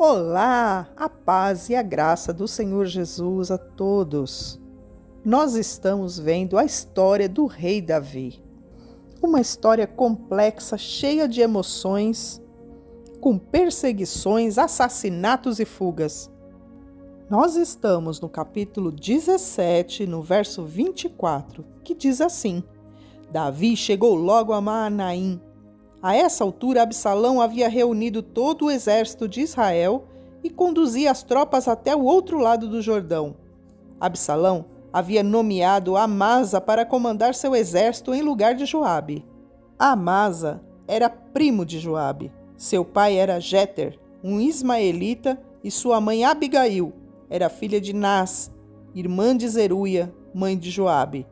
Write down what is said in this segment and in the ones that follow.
Olá, a paz e a graça do Senhor Jesus a todos. Nós estamos vendo a história do rei Davi. Uma história complexa, cheia de emoções, com perseguições, assassinatos e fugas. Nós estamos no capítulo 17, no verso 24, que diz assim: Davi chegou logo a Maanaim. A essa altura, Absalão havia reunido todo o exército de Israel e conduzia as tropas até o outro lado do Jordão. Absalão havia nomeado Amasa para comandar seu exército em lugar de Joabe. Amasa era primo de Joabe. Seu pai era Jeter, um ismaelita, e sua mãe Abigail era filha de Nas, irmã de Zeruia, mãe de Joabe.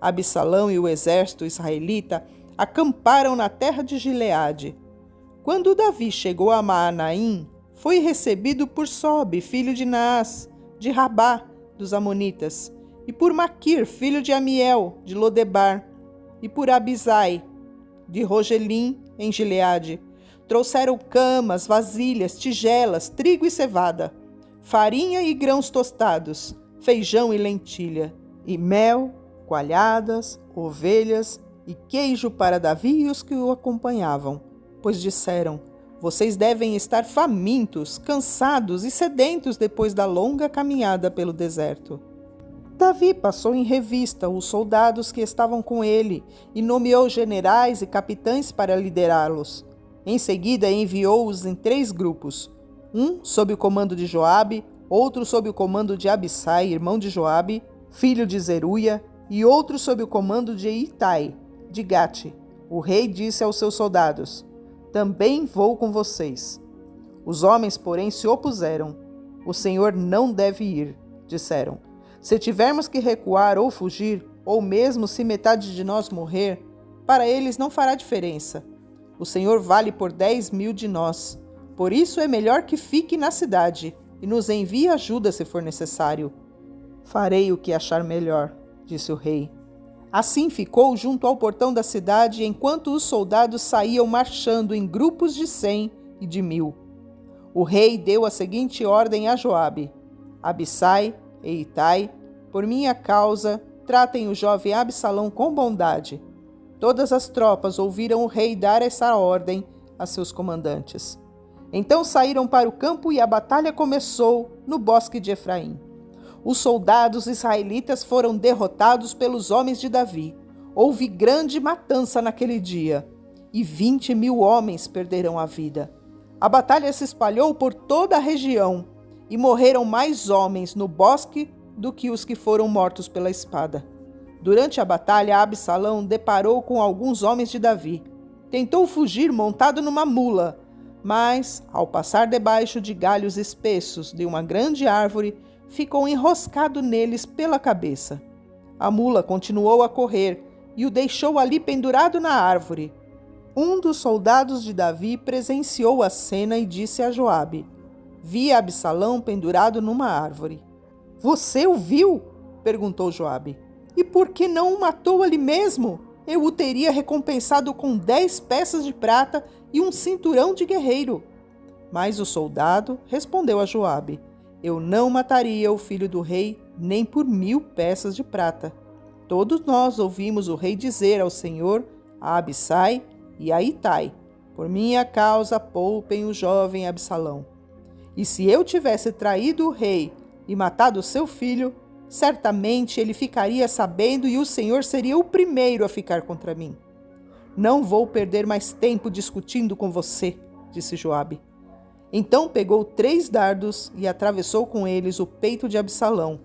Absalão e o exército israelita acamparam na terra de Gileade. Quando Davi chegou a Maanaim, foi recebido por Sobe, filho de Naás, de Rabá, dos Amonitas, e por Maquir, filho de Amiel, de Lodebar, e por Abisai, de Rogelim, em Gileade. Trouxeram camas, vasilhas, tigelas, trigo e cevada, farinha e grãos tostados, feijão e lentilha, e mel, coalhadas, ovelhas e queijo para Davi e os que o acompanhavam, pois disseram: vocês devem estar famintos, cansados e sedentos depois da longa caminhada pelo deserto. Davi passou em revista os soldados que estavam com ele e nomeou generais e capitães para liderá-los. Em seguida enviou-os em 3 grupos, um sob o comando de Joabe, outro sob o comando de Abissai, irmão de Joabe, filho de Zeruia, e outro sob o comando de Itai, de Gate. O rei disse aos seus soldados: também vou com vocês. Os homens, porém, se opuseram. O Senhor não deve ir, disseram. Se tivermos que recuar ou fugir, ou mesmo se metade de nós morrer, para eles não fará diferença. O Senhor vale por 10.000 de nós. Por isso é melhor que fique na cidade e nos envie ajuda se for necessário. Farei o que achar melhor, disse o rei. Assim ficou junto ao portão da cidade enquanto os soldados saíam marchando em grupos de 100 e de 1.000. O rei deu a seguinte ordem a Joabe: Abissai e Itai, por minha causa, tratem o jovem Absalão com bondade. Todas as tropas ouviram o rei dar essa ordem a seus comandantes. Então saíram para o campo e a batalha começou no bosque de Efraim. Os soldados israelitas foram derrotados pelos homens de Davi. Houve grande matança naquele dia, e 20.000 homens perderam a vida. A batalha se espalhou por toda a região, e morreram mais homens no bosque do que os que foram mortos pela espada. Durante a batalha, Absalão deparou com alguns homens de Davi. Tentou fugir montado numa mula, mas, ao passar debaixo de galhos espessos de uma grande árvore, ficou enroscado neles pela cabeça. A mula continuou a correr e o deixou ali pendurado na árvore. Um dos soldados de Davi presenciou a cena e disse a Joabe: vi Absalão pendurado numa árvore. Você o viu? Perguntou Joabe. E por que não o matou ali mesmo? Eu o teria recompensado com 10 peças de prata e um cinturão de guerreiro. Mas o soldado respondeu a Joabe: eu não mataria o filho do rei nem por 1.000 peças de prata. Todos nós ouvimos o rei dizer ao Senhor, a Abissai e a Itai: por minha causa poupem o jovem Absalão. E se eu tivesse traído o rei e matado seu filho, certamente ele ficaria sabendo e o Senhor seria o primeiro a ficar contra mim. Não vou perder mais tempo discutindo com você, disse Joabe. Então pegou 3 dardos e atravessou com eles o peito de Absalão,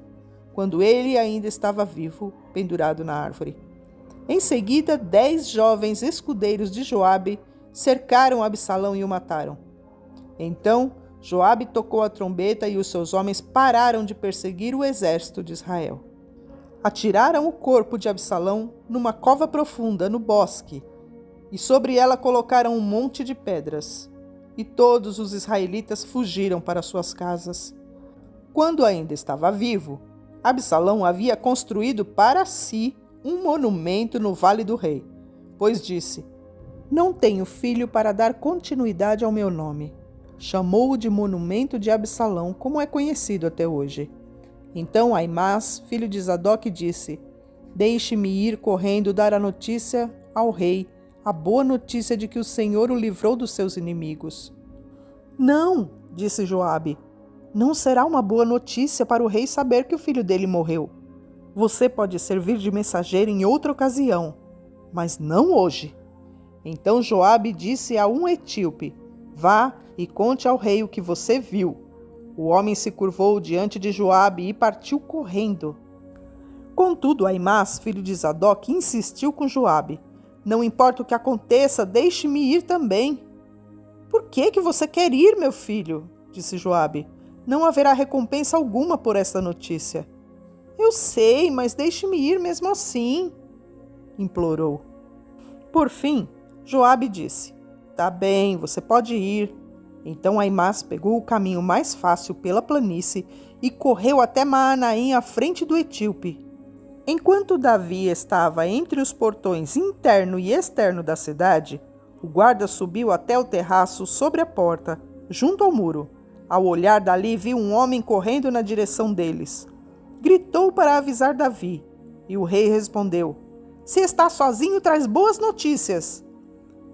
quando ele ainda estava vivo, pendurado na árvore. Em seguida, 10 jovens escudeiros de Joabe cercaram Absalão e o mataram. Então Joabe tocou a trombeta e os seus homens pararam de perseguir o exército de Israel. Atiraram o corpo de Absalão numa cova profunda no bosque e sobre ela colocaram um monte de pedras. E todos os israelitas fugiram para suas casas. Quando ainda estava vivo, Absalão havia construído para si um monumento no Vale do Rei, pois disse: não tenho filho para dar continuidade ao meu nome. Chamou-o de monumento de Absalão, como é conhecido até hoje. Então Aimás, filho de Zadok, disse: Deixe-me ir correndo dar a notícia ao rei, a boa notícia de que o Senhor o livrou dos seus inimigos. Não, disse Joabe, não será uma boa notícia para o rei saber que o filho dele morreu. Você pode servir de mensageiro em outra ocasião, mas não hoje. Então Joabe disse a um etíope: Vá e conte ao rei o que você viu. O homem se curvou diante de Joabe e partiu correndo. Contudo, Aimás, filho de Zadok, insistiu com Joabe: Não importa o que aconteça, deixe-me ir também. Por que você quer ir, meu filho? Disse Joabe. Não haverá recompensa alguma por esta notícia. Eu sei, mas deixe-me ir mesmo assim, implorou. Por fim, Joabe disse: Tá bem, você pode ir. Então Aimás pegou o caminho mais fácil pela planície e correu até Maanaim à frente do etíope. Enquanto Davi estava entre os portões interno e externo da cidade, o guarda subiu até o terraço sobre a porta, junto ao muro. Ao olhar dali, viu um homem correndo na direção deles. Gritou para avisar Davi, e o rei respondeu: Se está sozinho, traz boas notícias.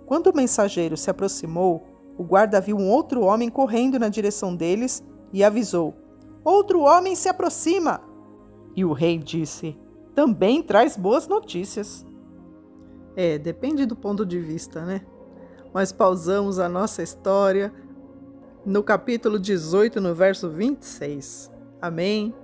Quando o mensageiro se aproximou, o guarda viu um outro homem correndo na direção deles e avisou: Outro homem se aproxima. E o rei disse: Também traz boas notícias. Depende do ponto de vista, né? Mas pausamos a nossa história no capítulo 18, no verso 26. Amém?